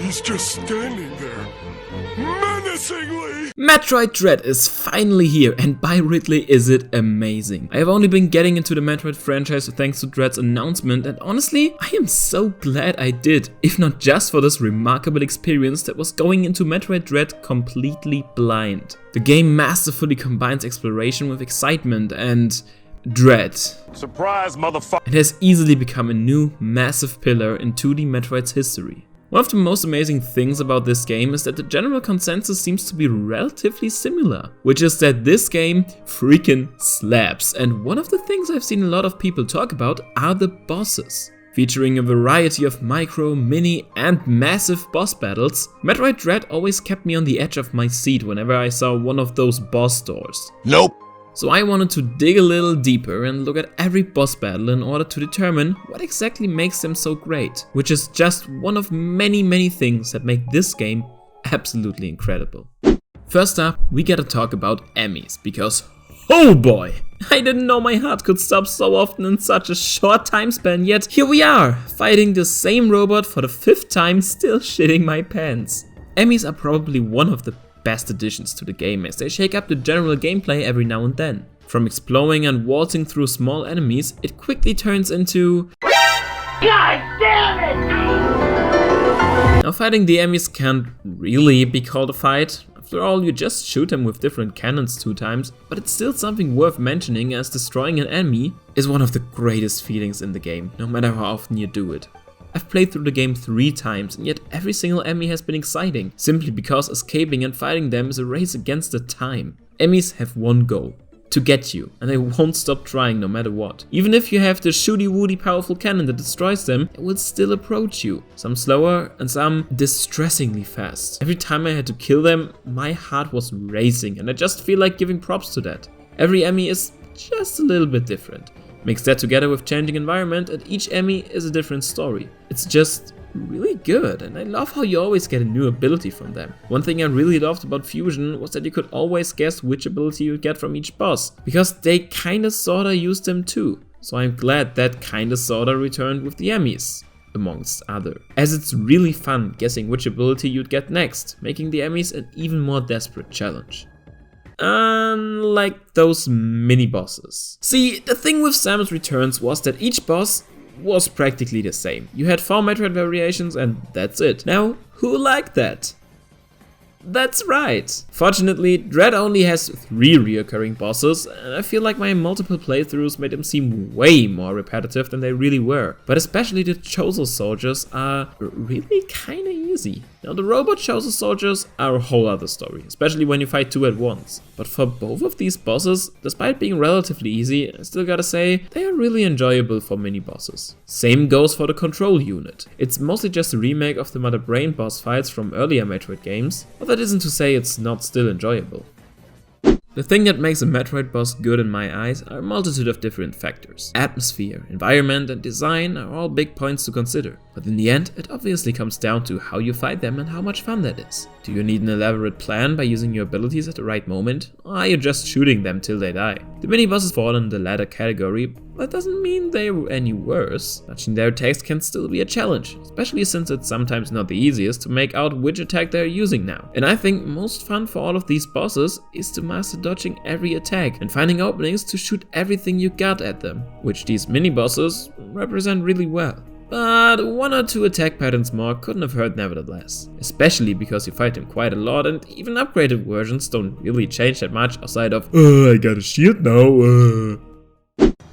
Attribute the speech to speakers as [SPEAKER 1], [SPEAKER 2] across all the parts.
[SPEAKER 1] He's just standing there, menacingly!
[SPEAKER 2] Metroid Dread is finally here, and by Ridley is it amazing. I have only been getting into the Metroid franchise thanks to Dread's announcement, and honestly, I am so glad I did, if not just for this remarkable experience that was going into Metroid Dread completely blind. The game masterfully combines exploration with excitement and dread.
[SPEAKER 1] Surprise, motherfucker!
[SPEAKER 2] It has easily become a new, massive pillar in 2D Metroid's history. One of the most amazing things about this game is that the general consensus seems to be relatively similar, which is that this game freaking slaps. And one of the things I've seen a lot of people talk about are the bosses. Featuring a variety of micro, mini and massive boss battles, Metroid Dread always kept me on the edge of my seat whenever I saw one of those boss doors.
[SPEAKER 1] Nope.
[SPEAKER 2] So I wanted to dig a little deeper and look at every boss battle in order to determine what exactly makes them so great, which is just one of many things that make this game absolutely incredible. First up, we gotta talk about EMMIs, because oh boy! I didn't know my heart could stop so often in such a short time span, yet here we are, fighting the same robot for the 5th time, still shitting my pants. EMMIs are probably one of the best additions to the game, as they shake up the general gameplay every now and then. From exploring and waltzing through small enemies, it quickly turns into God damn it! Now fighting the EMMIs can't really be called a fight. After all, you just shoot them with different cannons 2 times, but it's still something worth mentioning, as destroying an enemy is one of the greatest feelings in the game, no matter how often you do it. I've played through the game 3 times, and yet every single EMMI has been exciting, simply because escaping and fighting them is a race against the time. EMMIs have one goal: to get you, and they won't stop trying no matter what. Even if you have the shooty-woody powerful cannon that destroys them, it will still approach you, some slower and some distressingly fast. Every time I had to kill them, my heart was racing, and I just feel like giving props to that. Every EMMI is just a little bit different. Mix that together with changing environment, and each EMMI is a different story. It's just really good, and I love how you always get a new ability from them. One thing I really loved about Fusion was that you could always guess which ability you'd get from each boss, because they kinda sorta used them too. So I'm glad that kinda sorta returned with the EMMIs, amongst other. As it's really fun guessing which ability you'd get next, making the EMMIs an even more desperate challenge. Unlike those mini bosses. See, the thing with Samus Returns was that each boss was practically the same. You had 4 Metroid variations and that's it. Now, who liked that? That's right. Fortunately, Dread only has 3 reoccurring bosses, and I feel like my multiple playthroughs made them seem way more repetitive than they really were. But especially the Chozo soldiers are really kinda easy. Now the robot Chozo soldiers are a whole other story, especially when you fight 2 at once. But for both of these bosses, despite being relatively easy, I still gotta say, they are really enjoyable for mini bosses. Same goes for the control unit. It's mostly just a remake of the Mother Brain boss fights from earlier Metroid games, but that isn't to say it's not still enjoyable. The thing that makes a Metroid boss good in my eyes are a multitude of different factors. Atmosphere, environment and design are all big points to consider, but in the end it obviously comes down to how you fight them and how much fun that is. Do you need an elaborate plan by using your abilities at the right moment, or are you just shooting them till they die? The mini bosses fall in the latter category, but that doesn't mean they're any worse. Matching their attacks can still be a challenge, especially since it's sometimes not the easiest to make out which attack they're using now. And I think most fun for all of these bosses is to master dodging every attack and finding openings to shoot everything you got at them, which these mini bosses represent really well. But 1 or 2 attack patterns more couldn't have hurt nevertheless, especially because you fight them quite a lot and even upgraded versions don't really change that much outside of I got a shield now.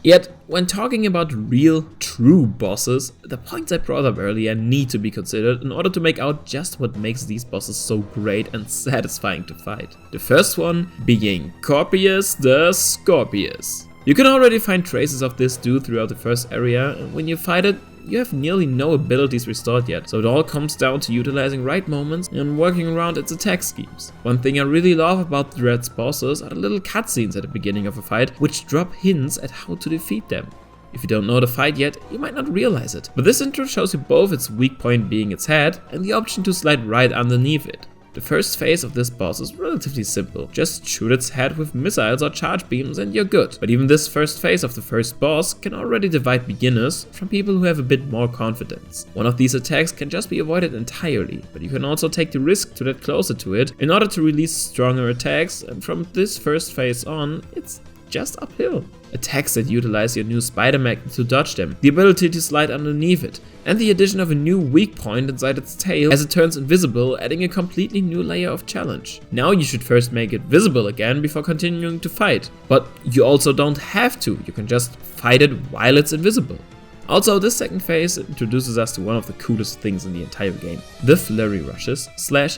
[SPEAKER 2] Yet, when talking about real, true bosses, the points I brought up earlier need to be considered in order to make out just what makes these bosses so great and satisfying to fight. The first one being Corpius the Scorpius. You can already find traces of this dude throughout the first area, and when you fight it, you have nearly no abilities restored yet, so it all comes down to utilizing right moments and working around its attack schemes. One thing I really love about Dread's bosses are the little cutscenes at the beginning of a fight, which drop hints at how to defeat them. If you don't know the fight yet, you might not realize it, but this intro shows you both its weak point being its head and the option to slide right underneath it. The first phase of this boss is relatively simple. Just shoot its head with missiles or charge beams and you're good. But even this first phase of the first boss can already divide beginners from people who have a bit more confidence. One of these attacks can just be avoided entirely, but you can also take the risk to get closer to it in order to release stronger attacks, and from this first phase on, it's just uphill. Attacks that utilize your new spider magnet to dodge them, the ability to slide underneath it, and the addition of a new weak point inside its tail as it turns invisible, adding a completely new layer of challenge. Now you should first make it visible again before continuing to fight, but you also don't have to, you can just fight it while it's invisible. Also, this second phase introduces us to one of the coolest things in the entire game, the flurry rushes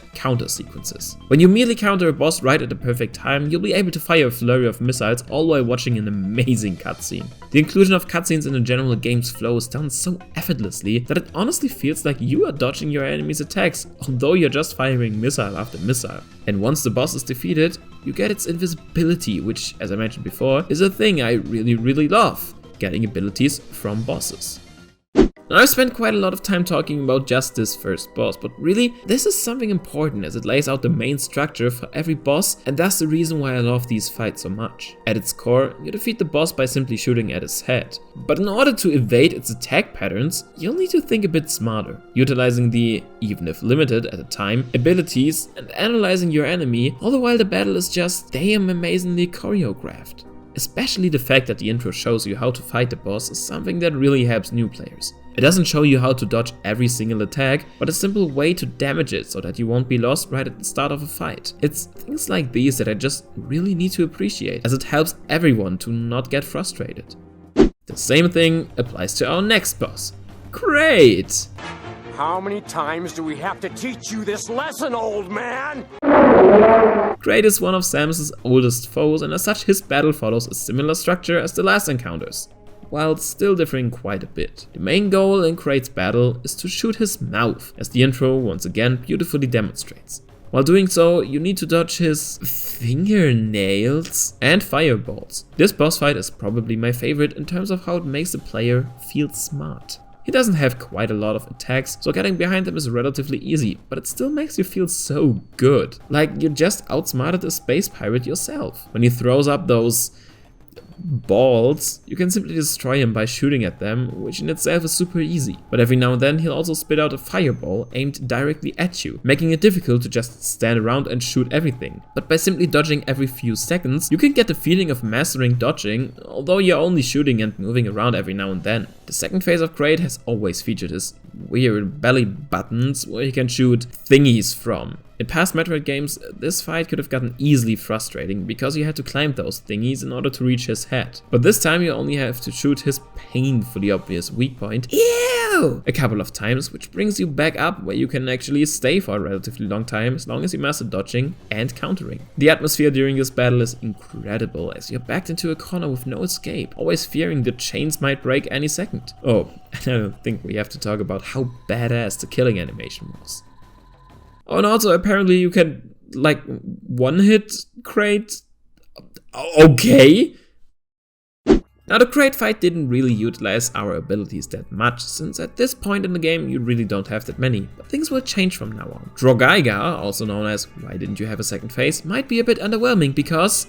[SPEAKER 2] / counter sequences. When you merely counter a boss right at the perfect time, you'll be able to fire a flurry of missiles all while watching an amazing cutscene. The inclusion of cutscenes in the general game's flow is done so effortlessly that it honestly feels like you are dodging your enemy's attacks, although you're just firing missile after missile. And once the boss is defeated, you get its invisibility, which, as I mentioned before, is a thing I really love. Getting abilities from bosses. Now, I've spent quite a lot of time talking about just this first boss, but really, this is something important as it lays out the main structure for every boss, and that's the reason why I love these fights so much. At its core, you defeat the boss by simply shooting at its head. But in order to evade its attack patterns, you'll need to think a bit smarter, utilizing the, even if limited at the time, abilities and analyzing your enemy, all the while the battle is just damn amazingly choreographed. Especially the fact that the intro shows you how to fight the boss is something that really helps new players. It doesn't show you how to dodge every single attack, but a simple way to damage it so that you won't be lost right at the start of a fight. It's things like these that I just really need to appreciate, as it helps everyone to not get frustrated. The same thing applies to our next boss, Kraid.
[SPEAKER 1] How many times do we have to teach you this lesson, old man?
[SPEAKER 2] Kraid is one of Samus's oldest foes, and as such his battle follows a similar structure as the last encounters, while still differing quite a bit. The main goal in Kraid's battle is to shoot his mouth, as the intro once again beautifully demonstrates. While doing so, you need to dodge his fingernails and fireballs. This boss fight is probably my favorite in terms of how it makes the player feel smart. He doesn't have quite a lot of attacks, so getting behind him is relatively easy, but it still makes you feel so good. Like you just outsmarted a space pirate yourself. When he throws up those balls, you can simply destroy him by shooting at them, which in itself is super easy. But every now and then he'll also spit out a fireball aimed directly at you, making it difficult to just stand around and shoot everything. But by simply dodging every few seconds, you can get the feeling of mastering dodging, although you're only shooting and moving around every now and then. The second phase of Kraid has always featured his weird belly buttons where you can shoot thingies from. In past Metroid games, this fight could have gotten easily frustrating because you had to climb those thingies in order to reach his head. But this time you only have to shoot his painfully obvious weak point, ew, a couple of times, which brings you back up where you can actually stay for a relatively long time as long as you master dodging and countering. The atmosphere during this battle is incredible as you're backed into a corner with no escape, always fearing the chains might break any second. Oh, and I don't think we have to talk about how badass the killing animation was. Oh, and also apparently you can, like, one-hit Kraid. Okay. Now the Kraid fight didn't really utilize our abilities that much, since at this point in the game you really don't have that many, but things will change from now on. Drogyga, also known as why didn't you have a second phase, might be a bit underwhelming because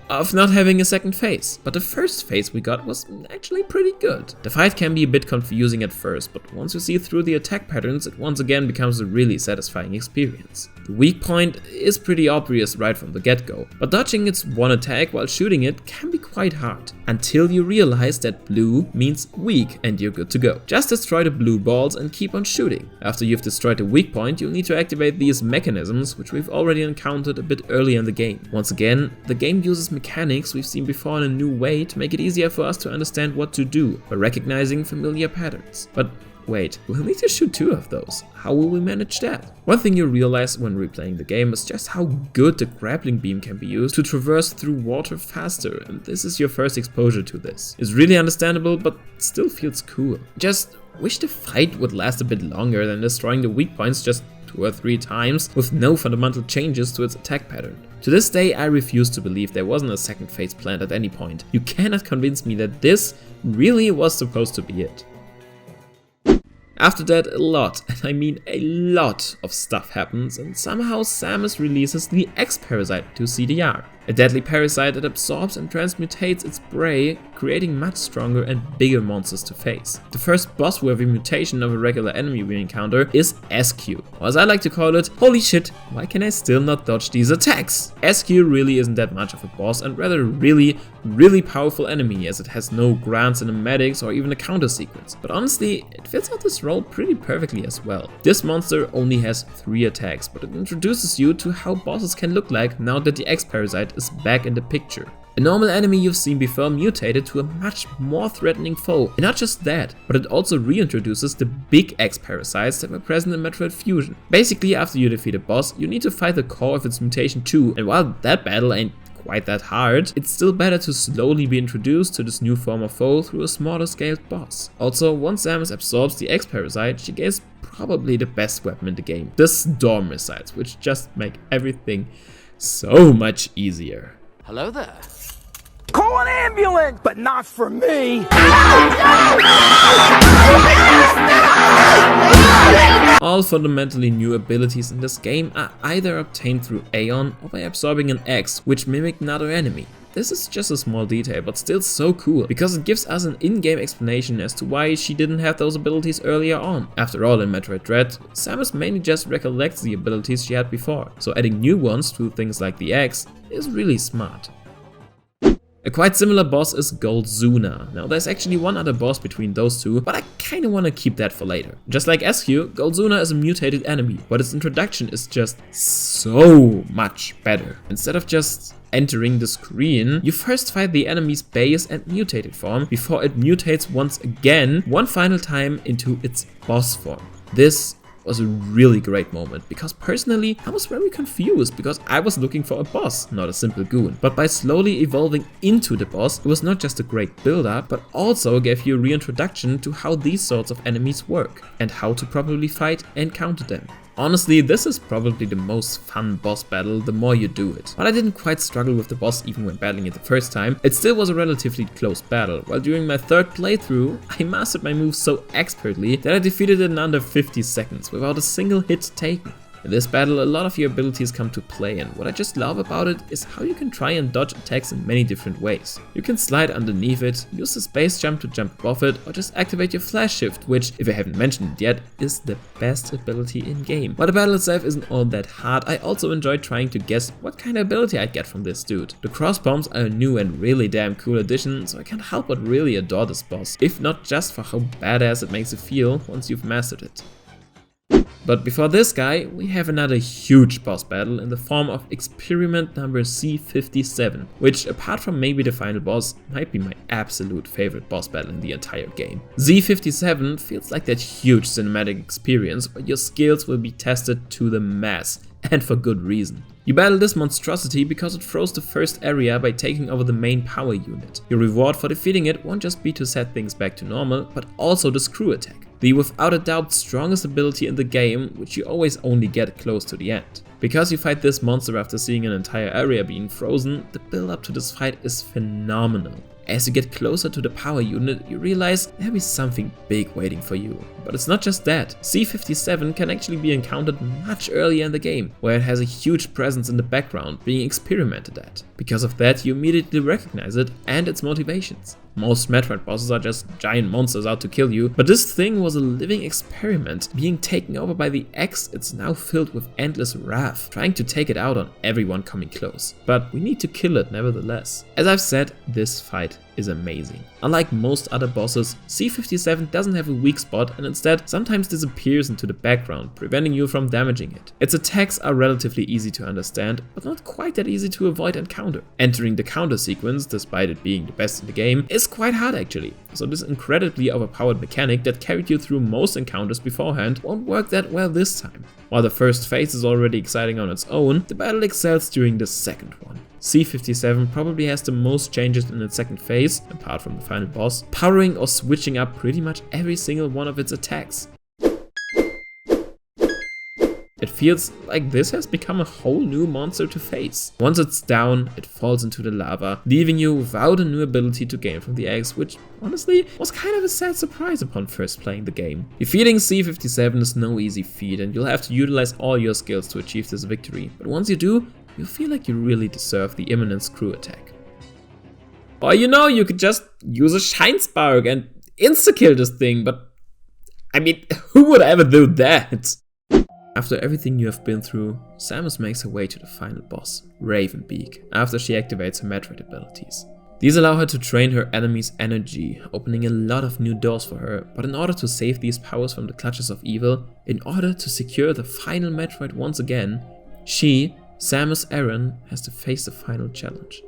[SPEAKER 2] of not having a second phase, but the first phase we got was actually pretty good. The fight can be a bit confusing at first, but once you see through the attack patterns, it once again becomes a really satisfying experience. The weak point is pretty obvious right from the get-go, but dodging its one attack while shooting it can be quite hard, until you realize that blue means weak and you're good to go. Just destroy the blue balls and keep on shooting. After you've destroyed the weak point, you'll need to activate these mechanisms, which we've already encountered a bit earlier in the game. Once again, the game uses mechanics we've seen before in a new way to make it easier for us to understand what to do by recognizing familiar patterns. But wait, we'll need to shoot two of those. How will we manage that? One thing you realize when replaying the game is just how good the grappling beam can be used to traverse through water faster, and this is your first exposure to this. It's really understandable, but still feels cool. Just wish the fight would last a bit longer than destroying the weak points just 2 or 3 times with no fundamental changes to its attack pattern. To this day, I refuse to believe there wasn't a second phase planned at any point. You cannot convince me that this really was supposed to be it. After that, a lot, and I mean a lot of stuff happens, and somehow Samus releases the X-Parasite to CDR. A deadly parasite that absorbs and transmutates its prey, creating much stronger and bigger monsters to face. The first boss-worthy mutation of a regular enemy we encounter is Escue, or as I like to call it, holy shit, why can I still not dodge these attacks? Escue really isn't that much of a boss and rather a really powerful enemy, as it has no grand cinematics or even a counter sequence. But honestly, it fits out this role pretty perfectly as well. This monster only has 3 attacks, but it introduces you to how bosses can look like now that the X-Parasite is back in the picture. A normal enemy you've seen before mutated to a much more threatening foe. And not just that, but it also reintroduces the big X-Parasites that were present in Metroid Fusion. Basically, after you defeat a boss, you need to fight the core of its mutation too, and while that battle ain't quite that hard, it's still better to slowly be introduced to this new form of foe through a smaller scaled boss. Also, once Samus absorbs the X-Parasite, she gets probably the best weapon in the game, the Storm Missiles, which just make everything so much easier.
[SPEAKER 1] Hello there. Call an ambulance, but not for me.
[SPEAKER 2] All fundamentally new abilities in this game are either obtained through Aeon or by absorbing an X, which mimic another enemy. This is just a small detail, but still so cool, because it gives us an in-game explanation as to why she didn't have those abilities earlier on. After all, in Metroid Dread, Samus mainly just recollects the abilities she had before, so adding new ones through things like the X is really smart. A quite similar boss is Golzuna. Now there's actually one other boss between those two, but I kinda wanna keep that for later. Just like Escue, Golzuna is a mutated enemy, but its introduction is just so much better. Instead of just entering the screen, you first fight the enemy's base and mutated form before it mutates once again, one final time into its boss form. This was a really great moment, because personally I was very confused, because I was looking for a boss, not a simple goon. But by slowly evolving into the boss, it was not just a great build up, but also gave you a reintroduction to how these sorts of enemies work, and how to properly fight and counter them. Honestly, this is probably the most fun boss battle the more you do it. But I didn't quite struggle with the boss even when battling it the first time. It still was a relatively close battle, while during my third playthrough, I mastered my moves so expertly that I defeated it in under 50 seconds without a single hit taken. In this battle, a lot of your abilities come to play, and what I just love about it is how you can try and dodge attacks in many different ways. You can slide underneath it, use the space jump to jump above it, or just activate your flash shift, which, if I haven't mentioned it yet, is the best ability in game. While the battle itself isn't all that hard, I also enjoyed trying to guess what kind of ability I'd get from this dude. The cross bombs are a new and really damn cool addition, so I can't help but really adore this boss, if not just for how badass it makes you feel once you've mastered it. But before this guy, we have another huge boss battle in the form of experiment number C57, which, apart from maybe the final boss, might be my absolute favorite boss battle in the entire game. Z57 feels like that huge cinematic experience where your skills will be tested to the max, and for good reason. You battle this monstrosity because it froze the first area by taking over the main power unit. Your reward for defeating it won't just be to set things back to normal, but also the screw attack. The without a doubt strongest ability in the game, which you always only get close to the end. Because you fight this monster after seeing an entire area being frozen, the build up to this fight is phenomenal. As you get closer to the power unit, you realize there is something big waiting for you. But it's not just that. C57 can actually be encountered much earlier in the game, where it has a huge presence in the background being experimented at. Because of that, you immediately recognize it and its motivations. Most Metroid bosses are just giant monsters out to kill you, but this thing was a living experiment, being taken over by the X. It's now filled with endless wrath, trying to take it out on everyone coming close. But we need to kill it nevertheless. As I've said, this fight is amazing. Unlike most other bosses, C57 doesn't have a weak spot and instead sometimes disappears into the background, preventing you from damaging it. Its attacks are relatively easy to understand, but not quite that easy to avoid and counter. Entering the counter sequence, despite it being the best in the game, is quite hard actually, so this incredibly overpowered mechanic that carried you through most encounters beforehand won't work that well this time. While the first phase is already exciting on its own, the battle excels during the second one. C57 probably has the most changes in its second phase, apart from the final boss, powering or switching up pretty much every single one of its attacks. It feels like this has become a whole new monster to face. Once it's down, it falls into the lava, leaving you without a new ability to gain from the eggs, which honestly was kind of a sad surprise upon first playing the game. Defeating C57 is no easy feat, and you'll have to utilize all your skills to achieve this victory, but once you do, you feel like you really deserve the imminent screw attack. Or you could just use a Shine Spark and insta-kill this thing, but I mean, who would ever do that? After everything you have been through, Samus makes her way to the final boss, Beak, after she activates her Metroid abilities. These allow her to drain her enemy's energy, opening a lot of new doors for her, but in order to save these powers from the clutches of evil, in order to secure the final Metroid once again, she, Samus Aran, has to face the final challenge.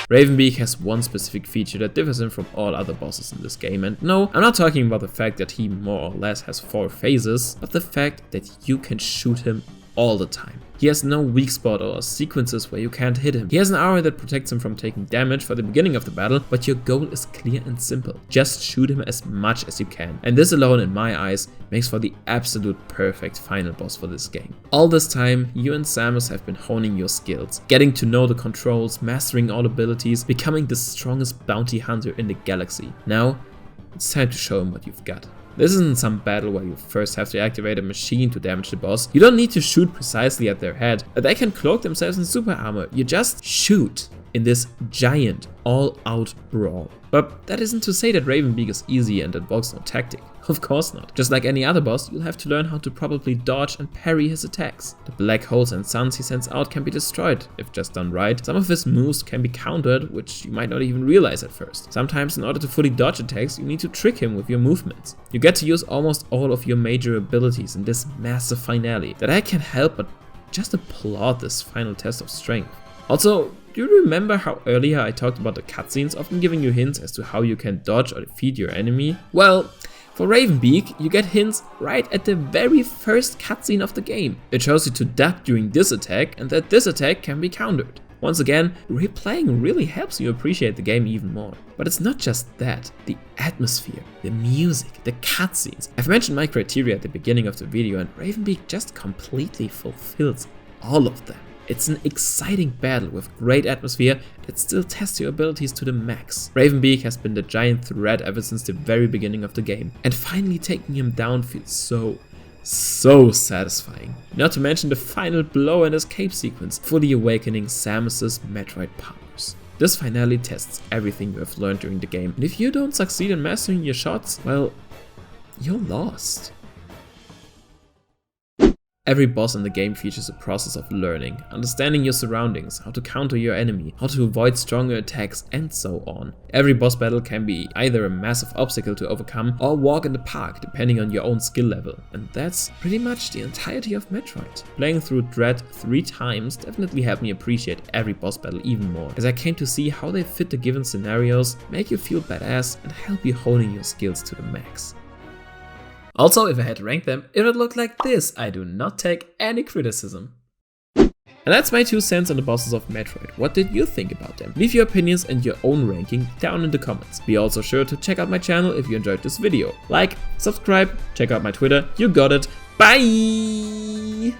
[SPEAKER 2] Beak has one specific feature that differs him from all other bosses in this game, and no, I'm not talking about the fact that he more or less has 4 phases, but the fact that you can shoot him all the time. He has no weak spot or sequences where you can't hit him. He has an aura that protects him from taking damage for the beginning of the battle, but your goal is clear and simple. Just shoot him as much as you can. And this alone, in my eyes, makes for the absolute perfect final boss for this game. All this time, you and Samus have been honing your skills, getting to know the controls, mastering all abilities, becoming the strongest bounty hunter in the galaxy. Now, it's time to show him what you've got. This isn't some battle where you first have to activate a machine to damage the boss. You don't need to shoot precisely at their head. They can cloak themselves in super armor. You just shoot in this giant, all-out brawl. But that isn't to say that Beak is easy and involves no tactic. Of course not. Just like any other boss, you'll have to learn how to properly dodge and parry his attacks. The black holes and suns he sends out can be destroyed, if just done right. Some of his moves can be countered, which you might not even realize at first. Sometimes in order to fully dodge attacks, you need to trick him with your movements. You get to use almost all of your major abilities in this massive finale that I can't help but just applaud this final test of strength. Also, do you remember how earlier I talked about the cutscenes often giving you hints as to how you can dodge or defeat your enemy? Well, for Beak, you get hints right at the very first cutscene of the game. It shows you to duck during this attack and that this attack can be countered. Once again, replaying really helps you appreciate the game even more. But it's not just that. The atmosphere, the music, the cutscenes. I've mentioned my criteria at the beginning of the video, and Beak just completely fulfills all of them. It's an exciting battle with great atmosphere that still tests your abilities to the max. Beak has been the giant threat ever since the very beginning of the game, and finally taking him down feels so satisfying. Not to mention the final blow and escape sequence, fully awakening Samus's Metroid powers. This finale tests everything you have learned during the game, and if you don't succeed in mastering your shots, well, you're lost. Every boss in the game features a process of learning, understanding your surroundings, how to counter your enemy, how to avoid stronger attacks, and so on. Every boss battle can be either a massive obstacle to overcome or a walk in the park, depending on your own skill level. And that's pretty much the entirety of Metroid. Playing through Dread 3 times definitely helped me appreciate every boss battle even more, as I came to see how they fit the given scenarios, make you feel badass, and help you honing your skills to the max. Also, if I had to rank them, it would look like this. I do not take any criticism. And that's my 2 cents on the bosses of Metroid. What did you think about them? Leave your opinions and your own ranking down in the comments. Be also sure to check out my channel if you enjoyed this video. Like, subscribe, check out my Twitter. You got it. Bye!